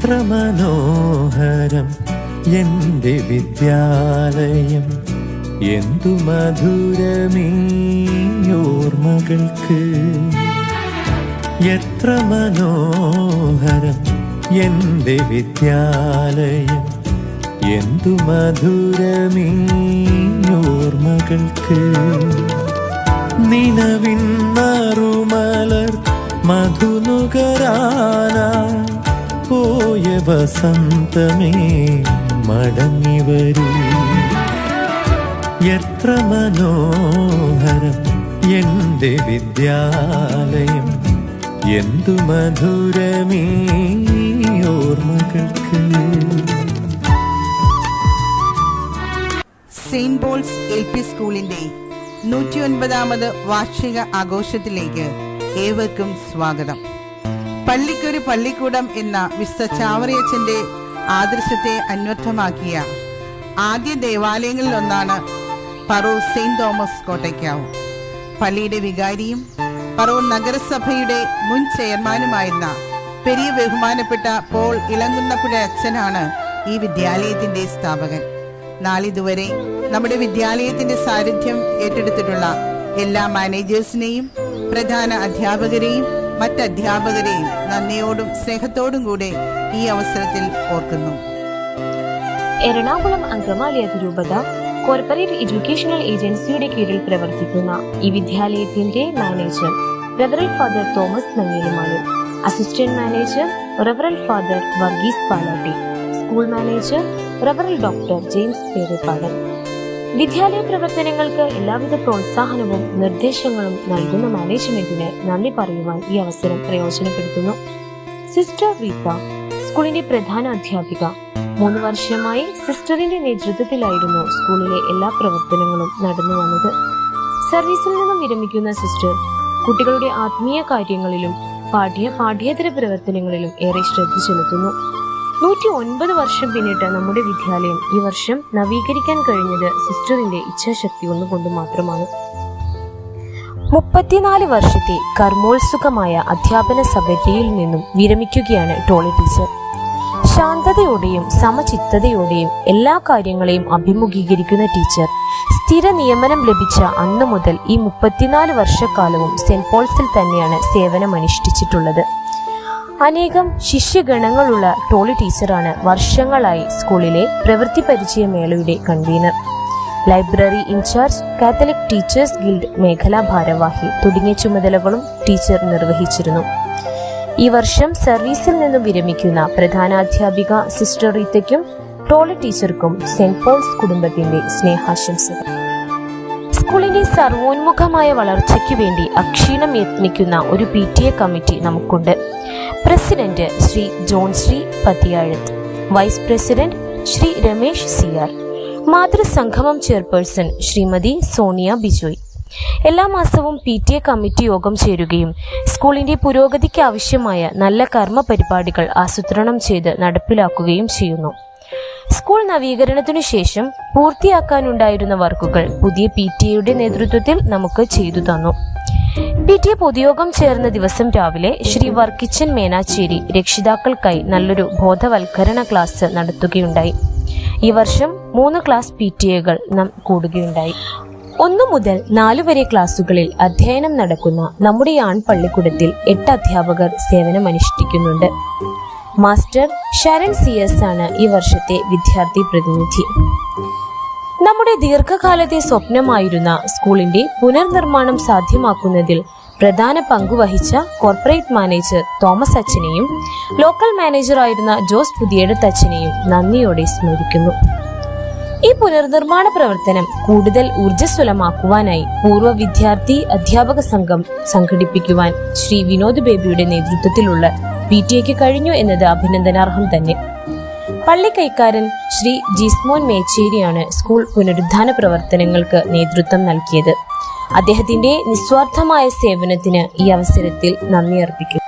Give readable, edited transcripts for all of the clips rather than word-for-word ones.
എത്ര മനോഹരം എൻ്റെ വിദ്യാലയം, എന്തു മധുരമീ ഓർമ്മകൾക്ക്. എത്ര മനോഹരം എൻ്റെ വിദ്യാലയം, എന്തു മധുരമീ ഓർമ്മകൾക്ക്. നിലവിൻ നറുമലർ മധുനുകരാനായി പോയ വസന്തമേ മടങ്ങി വരൂ. എത്ര മനോഹരം എൻ്റെ വിദ്യാലയം, എന്തു മധുരമീ ഓർമ്മകൾക്ക്. സെയിന്റ് പോൾസ് LP സ്കൂളിന്റെ 109ാമത് വാർഷിക ആഘോഷത്തിലേക്ക് ഏവർക്കും സ്വാഗതം. പള്ളിക്കൊരു പള്ളിക്കൂടം എന്ന വിശുദ്ധ ചാവറയച്ചന്റെ ആദർശത്തെ അന്വർത്ഥമാക്കിയ ആദ്യ ദേവാലയങ്ങളിലൊന്നാണ് പറവൂർ സെയിന്റ് തോമസ് കോട്ടയ്ക്കാവ്. പള്ളിയുടെ വികാരിയും പറവൂർ നഗരസഭയുടെ മുൻ ചെയർമാനുമായിരുന്ന പെരിയ ബഹുമാനപ്പെട്ട പോൾ ഇളങ്കുന്നപ്പുഴ അച്ഛനാണ് ഈ വിദ്യാലയത്തിന്റെ സ്ഥാപകൻ. നാളിതുവരെ നമ്മുടെ വിദ്യാലയത്തിന്റെ സാന്നിധ്യം ഏറ്റെടുത്തിട്ടുള്ള എല്ലാ മാനേജേഴ്സിനെയും പ്രധാന അധ്യാപകരെയും മറ്റധ്യാപകരെയും നന്ദിയോടും സ്നേഹത്തോടും കൂടെ ഈ അവസരത്തിൽ ഓർക്കുന്നു. എറണാകുളം അങ്കമാലി അതിരൂപത കോർപ്പറേറ്റ് എഡ്യൂക്കേഷണൽ ഏജൻസിയുടെ കീഴിൽ പ്രവർത്തിക്കുന്ന ഈ വിദ്യാലയത്തിന്റെ മാനേജർ റെവറൽ father Thomas Nangelimali, assistant manager റെവറൽ father Varghese Palatty, school manager റെവറൽ ഡോക്ടർ ജെയിംസ് പേരെപ്പാടൻ. വിദ്യാലയ പ്രവർത്തനങ്ങൾക്ക് എല്ലാവിധ പ്രോത്സാഹനവും നിർദ്ദേശങ്ങളും നൽകുന്ന മാനേജ്മെന്റിന് നന്ദി പറയുവാൻ ഈ അവസരം പ്രയോജനപ്പെടുത്തുന്നു. സിസ്റ്റർ റീത്ത, സ്കൂളിന്റെ പ്രധാന അധ്യാപിക. 3 വർഷമായി സിസ്റ്ററിന്റെ നേതൃത്വത്തിലായിരുന്നു സ്കൂളിലെ എല്ലാ പ്രവർത്തനങ്ങളും നടന്നു വന്നത്. സർവീസിൽ നിന്നും വിരമിക്കുന്ന സിസ്റ്റർ കുട്ടികളുടെ ആത്മീയ കാര്യങ്ങളിലും പാഠ്യേതര പ്രവർത്തനങ്ങളിലും ഏറെ ശ്രദ്ധ ചെലുത്തുന്നു. 109 വർഷം പിന്നിട്ട് നമ്മുടെ വിദ്യാലയം ഈ വർഷം നവീകരിക്കാൻ കഴിഞ്ഞത് സിസ്റ്ററിന്റെ ഇച്ഛാശക്തി ഒന്നുകൊണ്ട് മാത്രമാണ്. 34 വർഷത്തെ കർമ്മോത്സുകമായ അധ്യാപന സബരിയിൽ നിന്നും വിരമിക്കുകയാണ് ടോളി ടീച്ചർ. ശാന്തതയോടെയും സമചിത്തതയോടെയും എല്ലാ കാര്യങ്ങളെയും അഭിമുഖീകരിക്കുന്ന ടീച്ചർ സ്ഥിര നിയമനം ലഭിച്ച അന്നു മുതൽ ഈ 34 വർഷക്കാലവും സെന്റ് പോൾസിൽ തന്നെയാണ് സേവനമനുഷ്ഠിച്ചിട്ടുള്ളത്. അനേകം ശിഷ്യഗണങ്ങളുള്ള ടോളി ടീച്ചറാണ് വർഷങ്ങളായി സ്കൂളിലെ പ്രവൃത്തി പരിചയ മേളയുടെ convener, library in charge, catholic teachers guild മേഖലാ ഭാരവാഹി തുടങ്ങിയ ചുമതലകളും ടീച്ചർ നിർവഹിച്ചിരുന്നു. ഈ വർഷം സർവീസിൽ നിന്നും വിരമിക്കുന്ന പ്രധാനാധ്യാപിക സിസ്റ്റർ റീത്തയ്ക്കും ടോളി ടീച്ചർക്കും സെന്റ് പോൾസ് കുടുംബത്തിന്റെ സ്നേഹാശംസകൾ. സ്കൂളിന്റെ സർവോന്മുഖമായ വളർച്ചയ്ക്ക് വേണ്ടി അക്ഷീണം യത്നിക്കുന്ന ഒരു PTA കമ്മിറ്റി നമുക്കുണ്ട്. President Shri John Shri Pathiyazhath, vice president Shri Ramesh CR, മാതൃസംഗമം ചെയർപേഴ്സൺ ശ്രീമതി സോണിയ ബിജോയ്. എല്ലാ മാസവും PTA കമ്മിറ്റി യോഗം ചേരുകയും സ്കൂളിന്റെ പുരോഗതിക്ക് ആവശ്യമായ നല്ല കർമ്മ പരിപാടികൾ ആസൂത്രണം ചെയ്ത് നടപ്പിലാക്കുകയും ചെയ്യുന്നു. സ്കൂൾ നവീകരണത്തിനു ശേഷം പൂർത്തിയാക്കാനുണ്ടായിരുന്ന വർക്കുകൾ പുതിയ PTA നേതൃത്വത്തിൽ നമുക്ക് ചെയ്തു തന്നു. PTA പൊതുയോഗം ചേർന്ന ദിവസം രാവിലെ ശ്രീ വർക്കിച്ചൻ മേനാച്ചേരി രക്ഷിതാക്കൾക്കായി നല്ലൊരു ബോധവൽക്കരണ ക്ലാസ് നടത്തുകയുണ്ടായി. ഈ വർഷം 3 ക്ലാസ് PTA നാം കൂടുകയുണ്ടായി. 1 മുതൽ 4 വരെ ക്ലാസുകളിൽ അധ്യയനം നടക്കുന്ന നമ്മുടെ ആൺപള്ളിക്കൂടത്തിൽ 8 അധ്യാപകർ സേവനമനുഷ്ഠിക്കുന്നുണ്ട്. മാസ്റ്റർ ഷരൺ CS ആണ് ഈ വർഷത്തെ വിദ്യാർത്ഥി പ്രതിനിധി. നമ്മുടെ ദീർഘകാലത്തെ സ്വപ്നമായിരുന്ന സ്കൂളിന്റെ പുനർനിർമ്മാണം സാധ്യമാക്കുന്നതിൽ പ്രധാന പങ്കുവഹിച്ച കോർപ്പറേറ്റ് മാനേജർ തോമസ് അച്ഛനെയും ലോക്കൽ മാനേജറായിരുന്ന ജോസ് പുതിയടത്ത് അച്ഛനെയും നന്ദിയോടെ സ്മരിക്കുന്നു. ഈ പുനർനിർമ്മാണ പ്രവർത്തനം കൂടുതൽ ഊർജ്ജസ്വലമാക്കുവാനായി പൂർവ്വ വിദ്യാർത്ഥി അധ്യാപക സംഘം സംഘടിപ്പിക്കുവാൻ ശ്രീ വിനോദ് ബേബിയുടെ നേതൃത്വത്തിലുള്ള PTAക്ക് കഴിഞ്ഞു എന്നത് അഭിനന്ദനാർഹം തന്നെ. പള്ളിക്കൈക്കാരൻ ശ്രീ ജിസ്മോൻ മേച്ചേരിയാണ് സ്കൂൾ പുനരുദ്ധാന പ്രവർത്തനങ്ങൾക്ക് നേതൃത്വം നൽകിയത്. അദ്ദേഹത്തിന്റെ നിസ്വാർത്ഥമായ സേവനത്തിന് ഈ അവസരത്തിൽ നന്ദി അർപ്പിക്കുന്നു.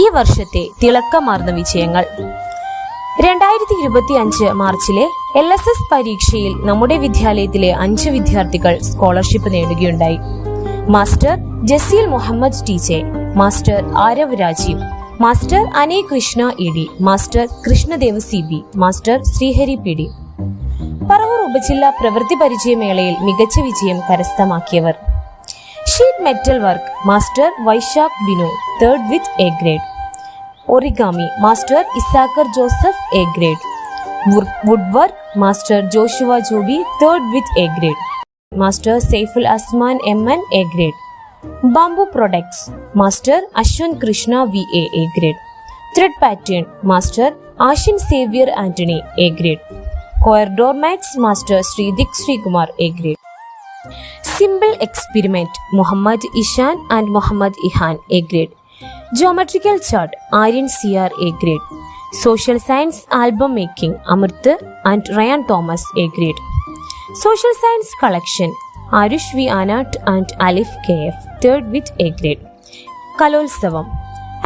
ഈ വർഷത്തെ തിളക്കമാർന്ന വിജയങ്ങൾ. 2025 മാർച്ചിലെ LSS പരീക്ഷയിൽ നമ്മുടെ വിദ്യാലയത്തിലെ 5 വിദ്യാർത്ഥികൾ സ്കോളർഷിപ്പ് നേടുകയുണ്ടായി. Master Jaseel Muhammad TJ, master Aarav Rajeev, master Ane Krishna ED, master Krishnadev CB, master Sreehari PD. Paravur ഉപജില്ലാ പ്രവൃത്തി പരിചയമേളയിൽ മികച്ച വിജയം കരസ്ഥമാക്കിയവർ: sheet metal work master Vaisakh Binoy, 3rd with A grade. Origami master Issachar Joseph, A grade. Wood work master Joshua Joby, 3rd with A grade. Master Saiful Asman MN, A grade. Bamboo products master Ashwanth Krishna VA, A grade. Thread pattern master Ashin Xavier Antony, A grade. Coir doormats master Sreedik Sreekumar, A grade. Simple experiment Muhammad Ishan and Muhammad Ihan, A grade. Geometrical chart Aryan CR, A grade. Social science album making Amrith and Rayan Thomas, A grade. Social science collection Aarush V Anatt and Alif KF, 3rd with A grade. Kalolsavam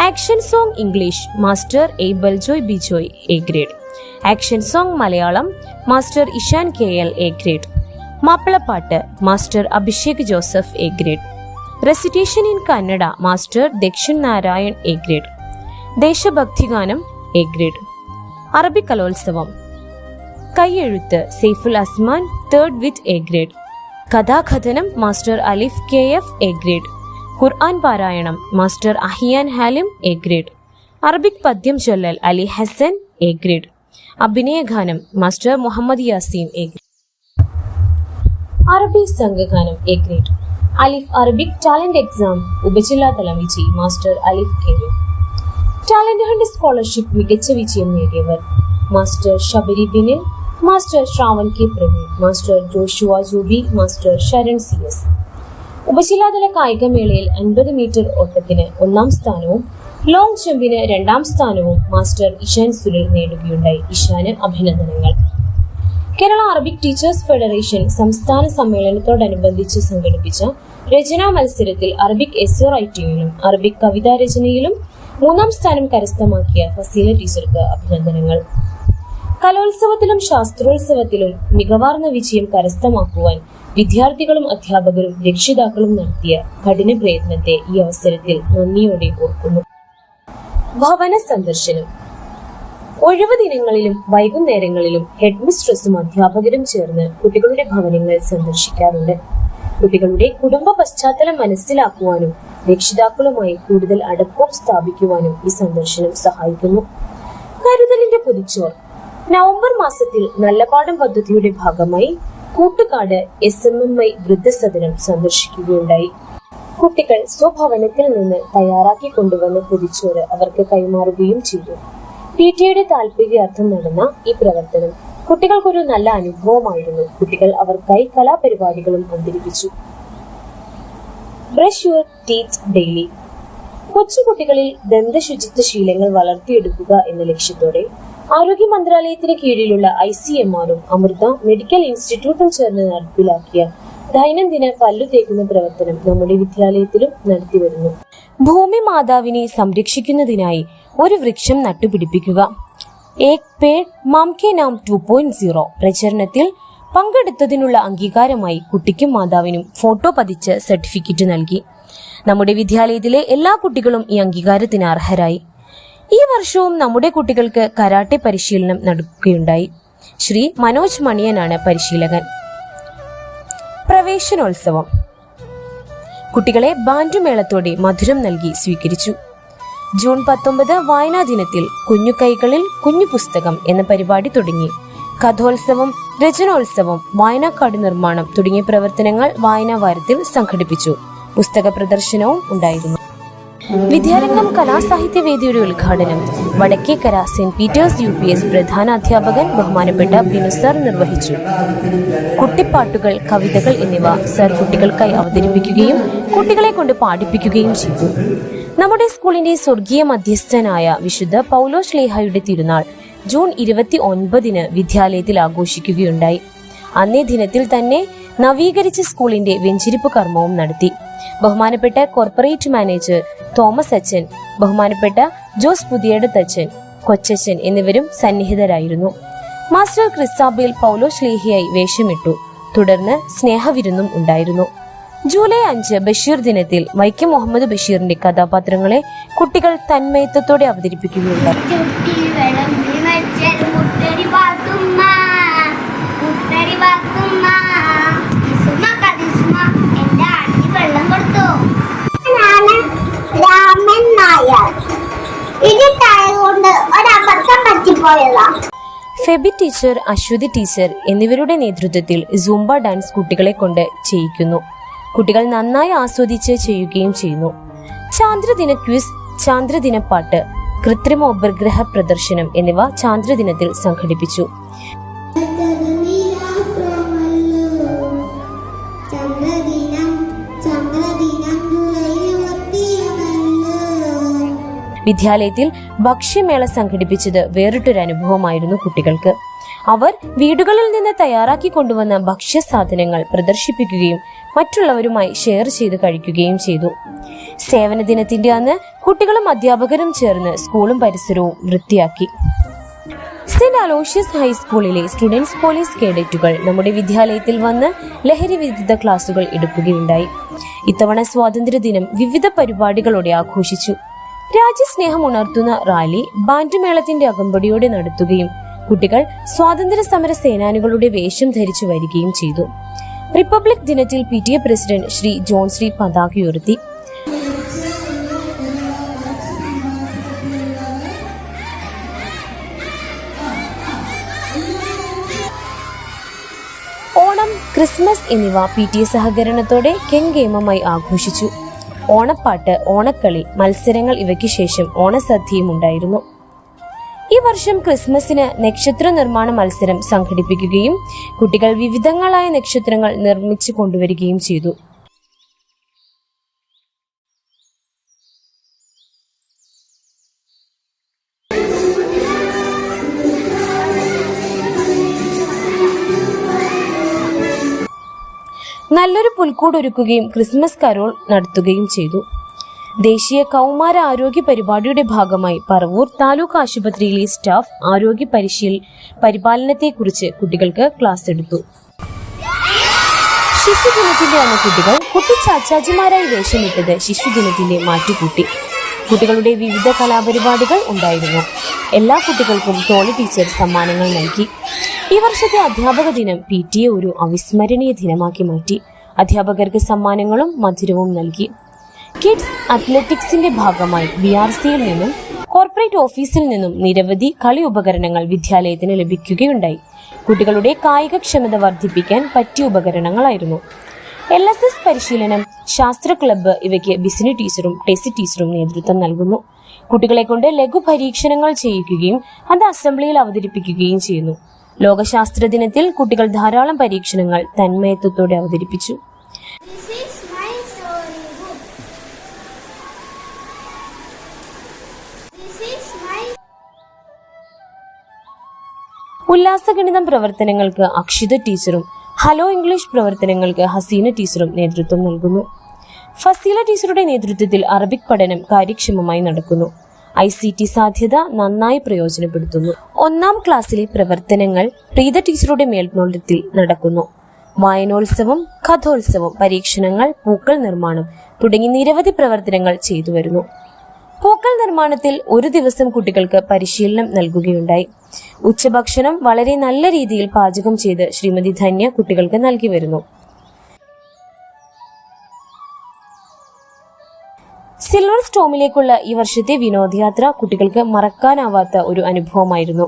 action song English master Abel Joy Bijoy, A grade. Action song Malayalam master Ishan KL, A grade. മാപ്പിളപ്പാട്ട് master Abhishek Joseph, A grade. Recitation in Kannada master Dakshin Narayan, A grade. ദേശഭക്തിഗാനം, A grade. Arabic Kalolsavam കൈയെഴുത്ത് Saiful Asman, 3rd with A grade. കഥാകഥനം master Alif KF, A grade. Quran പാരായണം master Ahiyan Halim, A grade. Arabic പദ്യം ചൊല്ലൽ Ali Hasan, A grade. അഭിനയഗാനം master Muhammad Yaseen, A grade. അറബി സംഘഗാനം, A grade. Alif Arabic talent exam ഉപജില്ലാ തലം വിജയി master Alif കെ.എഫ്. Talent hunt scholarship മികച്ച വിജയം നേടിയവർ: master Sabari Binil, master Shravan K Praveen, master Joshua Juby, master Saran CS. ഉപജില്ലാതല കായികമേളയിൽ 50 മീറ്റർ ഓട്ടത്തിന് 1ാം സ്ഥാനവും ലോങ് ജമ്പിന് 2ാം സ്ഥാനവും മാസ്റ്റർ ഇഷാൻ സുനിൽ നേടുകയുണ്ടായി. ഇഷാന് അഭിനന്ദനങ്ങൾ. കേരള അറബിക് ടീച്ചേഴ്സ് ഫെഡറേഷൻ സംസ്ഥാന സമ്മേളനത്തോടനുബന്ധിച്ച് സംഘടിപ്പിച്ച രചനാ മത്സരത്തിൽ അറബിക് എസ്സേ റൈറ്റിംഗിലും അറബിക് കവിതാ രചനയിലും 3ാം സ്ഥാനം കരസ്ഥമാക്കിയ ഫസീല ടീച്ചർക്ക് അഭിനന്ദനങ്ങൾ. കലോത്സവത്തിലും ശാസ്ത്രോത്സവത്തിലും മികവാർന്ന വിജയം കരസ്ഥമാക്കുവാൻ വിദ്യാർത്ഥികളും അധ്യാപകരും രക്ഷിതാക്കളും നടത്തിയ കഠിന പ്രയത്നത്തെ ഈ അവസരത്തിൽ നന്ദിയോടെ ഓർക്കുന്നു. ഭവന സന്ദർശനം ഒഴിവു ദിനങ്ങളിലും വൈകുന്നേരങ്ങളിലും ഹെഡ് മിസ്ട്രസും അധ്യാപകരും ചേർന്ന് കുട്ടികളുടെ ഭവനങ്ങൾ സന്ദർശിക്കാറുണ്ട്. കുട്ടികളുടെ കുടുംബ പശ്ചാത്തലം മനസ്സിലാക്കുവാനും രക്ഷിതാക്കളുമായി കൂടുതൽ അടുപ്പം സ്ഥാപിക്കുവാനും ഈ സന്ദർശനം സഹായിക്കുന്നു. കരുതലിന്റെ പൊതിച്ചോർ നവംബർ മാസത്തിൽ നല്ലപാഠം പദ്ധതിയുടെ ഭാഗമായി കൂട്ടുകാട് SMMI വൃദ്ധസദനം സന്ദർശിക്കുകയുണ്ടായി. കുട്ടികൾ സ്വഭവനത്തിൽ നിന്ന് തയ്യാറാക്കി കൊണ്ടുവന്ന പൊതിച്ചോറ് അവർക്ക് കൈമാറുകയും ചെയ്തു. PTA താല്പര്യാർത്ഥം നടന്ന ഈ പ്രവർത്തനം കുട്ടികൾക്കൊരു നല്ല അനുഭവമായിരുന്നു. കുട്ടികൾ അവർക്കായി കലാപരിപാടികളും അവതരിപ്പിച്ചു. ബ്രഷ് യുവർ ടീത്ത് ഡെയിലി കൊച്ചുകുട്ടികളിൽ ദന്തശുചിത്വ ശീലങ്ങൾ വളർത്തിയെടുക്കുക എന്ന ലക്ഷ്യത്തോടെ ആരോഗ്യ മന്ത്രാലയത്തിന് കീഴിലുള്ള ICMR-ഉം അമൃത മെഡിക്കൽ ഇൻസ്റ്റിറ്റ്യൂട്ടും ചേർന്ന് നടപ്പിലാക്കിയ ദൈനംദിന പല്ലു തേക്കുന്ന പ്രവർത്തനം നമ്മുടെ വിദ്യാലയത്തിലും നടത്തിവരുന്നു. ഭൂമി മാതാവിനെ സംരക്ഷിക്കുന്നതിനായി ഒരു വൃക്ഷം നട്ടുപിടിപ്പിക്കുക. ഏക് പേഡ് മാം കെ നാം 2.0 പ്രചരണത്തിൽ പങ്കെടുത്തതിനുള്ള അംഗീകാരമായി കുട്ടിക്കും മാതാവിനും ഫോട്ടോ പതിച്ച് സർട്ടിഫിക്കറ്റ് നൽകി. നമ്മുടെ വിദ്യാലയത്തിലെ എല്ലാ കുട്ടികളും ഈ അംഗീകാരത്തിന് അർഹരായി. ഈ വർഷവും നമ്മുടെ കുട്ടികൾക്ക് കരാട്ടെ പരിശീലനം നടക്കുകയുണ്ടായി. ശ്രീ മനോജ് മണിയനാണ് പരിശീലകൻ. പ്രവേശനോത്സവം കുട്ടികളെ ബാൻഡുമേളത്തോടെ മധുരം നൽകി സ്വീകരിച്ചു. ജൂൺ 19 വായനാ ദിനത്തിൽ കുഞ്ഞു കൈകളിൽ കുഞ്ഞു പുസ്തകം എന്ന പരിപാടി തുടങ്ങി. കഥോത്സവം, രചനോത്സവം, വായനാക്കാർഡ് നിർമ്മാണം തുടങ്ങിയ പ്രവർത്തനങ്ങൾ വായനാ വാരത്തിൽ സംഘടിപ്പിച്ചു. പുസ്തക പ്രദർശനവും ഉണ്ടായിരുന്നു. വിദ്യാരംഗം കലാസാഹിത്യ വേദിയുടെ ഉദ്ഘാടനം വടക്കേക്കര സെന്റ് പീറ്റേഴ്സ് UPS പ്രധാന അധ്യാപകൻ ബഹുമാനപ്പെട്ട ബിനു സർ നിർവഹിച്ചു. കുട്ടിപ്പാട്ടുകൾ, കവിതകൾ എന്നിവ സർ കുട്ടികൾക്കായി അവതരിപ്പിക്കുകയും കുട്ടികളെ കൊണ്ട് പാടിപ്പിക്കുകയും ചെയ്തു. നമ്മുടെ സ്കൂളിന്റെ സ്വർഗീയ മധ്യസ്ഥനായ വിശുദ്ധ പൗലോസ് ശ്ലീഹായുടെ തിരുനാൾ ജൂൺ 29 വിദ്യാലയത്തിൽ ആഘോഷിക്കുകയുണ്ടായി. അന്നേ ദിനത്തിൽ തന്നെ നവീകരിച്ച സ്കൂളിന്റെ വെഞ്ചിരിപ്പ് കർമ്മവും നടത്തി. ബഹുമാനപ്പെട്ട കോർപ്പറേറ്റ് മാനേജർ തോമസ് അച്ഛൻ, ബഹുമാനപ്പെട്ട ജോസ് പുതിയടത്തച്ഛൻ, കൊച്ചച്ഛൻ എന്നിവരും സന്നിഹിതരായിരുന്നു. മാസ്റ്റർ ക്രിസ്താബേൽ പൗലോസ് ശ്ലീഹയായി വേഷമിട്ടു. തുടർന്ന് സ്നേഹവിരുന്നും ഉണ്ടായിരുന്നു. ജൂലൈ 5 ബഷീർ ദിനത്തിൽ വൈക്കം മുഹമ്മദ് ബഷീറിന്റെ കഥാപാത്രങ്ങളെ കുട്ടികൾ തന്മയത്വത്തോടെ അവതരിപ്പിക്കുകയുണ്ടായി. ഫെബി ടീച്ചർ, അശ്വതി ടീച്ചർ എന്നിവരുടെ നേതൃത്വത്തിൽ സൂംബ ഡാൻസ് കുട്ടികളെ കൊണ്ട് ചെയ്യിക്കുന്നു. കുട്ടികൾ നന്നായി ആസ്വദിച്ച് ചെയ്യുകയും ചെയ്യുന്നു. ചാന്ദ്രദിന ക്വിസ്, ചാന്ദ്രദിന പാട്ട്, കൃത്രിമ ഉപഗ്രഹ പ്രദർശനം എന്നിവ ചാന്ദ്രദിനത്തിൽ സംഘടിപ്പിച്ചു. വിദ്യാലയത്തിൽ ഭക്ഷ്യമേള സംഘടിപ്പിച്ചത് വേറിട്ടൊരു അനുഭവമായിരുന്നു കുട്ടികൾക്ക്. അവർ വീടുകളിൽ നിന്ന് തയ്യാറാക്കി കൊണ്ടുവന്ന ഭക്ഷ്യസാധനങ്ങൾ പ്രദർശിപ്പിക്കുകയും മറ്റുള്ളവരുമായി ഷെയർ ചെയ്ത് കഴിക്കുകയും ചെയ്തു. സേവന ദിനത്തിന്റെ അന്ന് കുട്ടികളും അധ്യാപകരും ചേർന്ന് സ്കൂളും പരിസരവും വൃത്തിയാക്കി. സെന്റ് അലോഷ്യസ് ഹൈസ്കൂളിലെ സ്റ്റുഡൻസ് പോലീസ് കേഡറ്റുകൾ നമ്മുടെ വിദ്യാലയത്തിൽ വന്ന് ലഹരി വിരുദ്ധ ക്ലാസുകൾ എടുക്കുകയുണ്ടായി. ഇത്തവണ സ്വാതന്ത്ര്യദിനം വിവിധ പരിപാടികളോടെ ആഘോഷിച്ചു. രാജ്യസ്നേഹം ഉണർത്തുന്ന റാലി ബാൻഡ് മേളത്തിന്റെ അകമ്പടിയോടെ നടത്തുകയും കുട്ടികൾ സ്വാതന്ത്ര്യ സമര സേനാനികളുടെ വേഷം ധരിച്ചു വരികയും ചെയ്തു. റിപ്പബ്ലിക് ദിനത്തിൽ PTA president Shri John Shri പതാക ഉയർത്തി. ഓണം, ക്രിസ്മസ് എന്നിവ PTA സഹകരണത്തോടെ കെങ്കേമമായി ആഘോഷിച്ചു. ഓണപ്പാട്ട്, ഓണക്കളി, മത്സരങ്ങൾ ഇവയ്ക്ക് ശേഷം ഓണസദ്യയും ഉണ്ടായിരുന്നു. ഈ വർഷം ക്രിസ്മസിന് നക്ഷത്ര നിർമ്മാണ മത്സരം സംഘടിപ്പിക്കുകയും കുട്ടികൾ വിവിധങ്ങളായ നക്ഷത്രങ്ങൾ നിർമ്മിച്ചു കൊണ്ടുവരികയും ചെയ്തു. നല്ലൊരു പുൽക്കൂട് ഒരുക്കുകയും ക്രിസ്മസ് കരോൾ നടത്തുകയും ചെയ്തു. ദേശീയ കൗമാര ആരോഗ്യ പരിപാടിയുടെ ഭാഗമായി പറവൂർ താലൂക്ക് ആശുപത്രിയിലെ സ്റ്റാഫ് ആരോഗ്യ പരിപാലനത്തെക്കുറിച്ച് കുട്ടികൾക്ക് ക്ലാസ് എടുത്തു. ശിശുദിനത്തിന്റെ അന്ന് കുട്ടികൾ കുട്ടിച്ചാച്ചാജിമാരായി വേഷമിട്ടത് ശിശുദിനത്തിന്റെ മാറ്റുകൂട്ടി. കുട്ടികളുടെ വിവിധ കലാപരിപാടികൾ ഉണ്ടായിരുന്നു. എല്ലാ കുട്ടികൾക്കും തോളി ടീച്ചർ സമ്മാനങ്ങൾ നൽകി. ഈ വർഷത്തെ അധ്യാപക ദിനം PTA ഒരു അവിസ്മരണീയ ദിനമാക്കി മാറ്റി. അധ്യാപകർക്ക് സമ്മാനങ്ങളും മധുരവും നൽകി. കിഡ്സ് അത്ലറ്റിക്സിന്റെ ഭാഗമായി BRCയിൽ നിന്നും കോർപ്പറേറ്റ് ഓഫീസിൽ നിന്നും നിരവധി കളി ഉപകരണങ്ങൾ വിദ്യാലയത്തിന് ലഭിക്കുകയുണ്ടായി. കുട്ടികളുടെ കായികക്ഷമത വർദ്ധിപ്പിക്കാൻ പറ്റിയ ഉപകരണങ്ങളായിരുന്നു. LSS പരിശീലനം, ശാസ്ത്ര ക്ലബ്ബ് ഇവയ്ക്ക് ബിസിനി ടീച്ചറും ടെസി ടീച്ചറും നേതൃത്വം നൽകുന്നു. കുട്ടികളെ കൊണ്ട് ലഘു പരീക്ഷണങ്ങൾ ചെയ്യിക്കുകയും അത് അസംബ്ലിയിൽ അവതരിപ്പിക്കുകയും ചെയ്യുന്നു. ലോകശാസ്ത്ര ദിനത്തിൽ കുട്ടികൾ ധാരാളം പരീക്ഷണങ്ങൾ തന്മയത്വത്തോടെ അവതരിപ്പിച്ചു. ഉല്ലാസഗണിതം പ്രവർത്തനങ്ങൾക്ക് അക്ഷിത ടീച്ചറും ഹലോ ഇംഗ്ലീഷ് പ്രവർത്തനങ്ങൾക്ക് ഹസീന ടീച്ചറും നേതൃത്വം നൽകുന്നു. ഫസീല ടീച്ചറുടെ നേതൃത്വത്തിൽ അറബിക് പഠനം കാര്യക്ഷമമായി നടക്കുന്നു. ICT സാധ്യത നന്നായി പ്രയോജനപ്പെടുത്തുന്നു. 1ാം ക്ലാസ്സിലെ പ്രവർത്തനങ്ങൾ പ്രീത ടീച്ചറുടെ മേൽനോട്ടത്തിൽ നടക്കുന്നു. വായനോത്സവം, കഥോത്സവം, പരീക്ഷണങ്ങൾ, പൂക്കൾ നിർമ്മാണം തുടങ്ങി നിരവധി പ്രവർത്തനങ്ങൾ ചെയ്തു വരുന്നു. പൂക്കൾ നിർമ്മാണത്തിൽ ഒരു ദിവസം കുട്ടികൾക്ക് പരിശീലനം നൽകുകയുണ്ടായി. ഉച്ചഭക്ഷണം വളരെ നല്ല രീതിയിൽ പാചകം ചെയ്ത് ശ്രീമതി ധന്യ കുട്ടികൾക്ക് നൽകി വരുന്നു. സിൽവർ സ്റ്റോമിലേക്കുള്ള ഈ വർഷത്തെ വിനോദയാത്ര കുട്ടികൾക്ക് മറക്കാനാവാത്ത ഒരു അനുഭവമായിരുന്നു.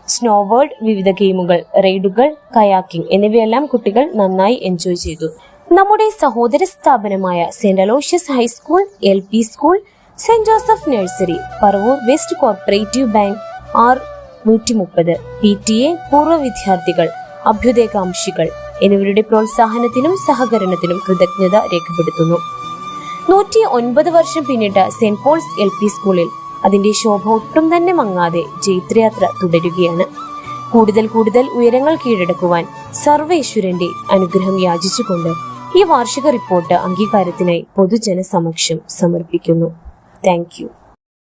സ്നോവേർഡ്, വിവിധ ഗെയിമുകൾ, റൈഡുകൾ, കയാക്കിംഗ് എന്നിവയെല്ലാം കുട്ടികൾ നന്നായി എൻജോയ് ചെയ്തു. നമ്മുടെ സഹോദര സ്ഥാപനമായ saint Aloysius high school, LP school, saint Joseph nursery, Paravur west corporative bank R130, PTA പൂർവ്വ വിദ്യാർത്ഥികൾ, അഭ്യുദയകാംക്ഷികൾ എന്നിവരുടെ പ്രോത്സാഹനത്തിനും സഹകരണത്തിനും കൃതജ്ഞത രേഖപ്പെടുത്തുന്നു. 109 വർഷം പിന്നിട്ട സെന്റ് പോൾസ് LP സ്കൂളിൽ അതിന്റെ ശോഭ ഒട്ടും തന്നെ മങ്ങാതെ ജൈത്രയാത്ര തുടരുകയാണ്. കൂടുതൽ ഉയരങ്ങൾ കീഴടക്കുവാൻ സർവേശ്വരന്റെ അനുഗ്രഹം യാചിച്ചുകൊണ്ട് ഈ വാർഷിക റിപ്പോർട്ട് അംഗീകാരത്തിനായി പൊതുജന സമക്ഷം സമർപ്പിക്കുന്നു. Thank you.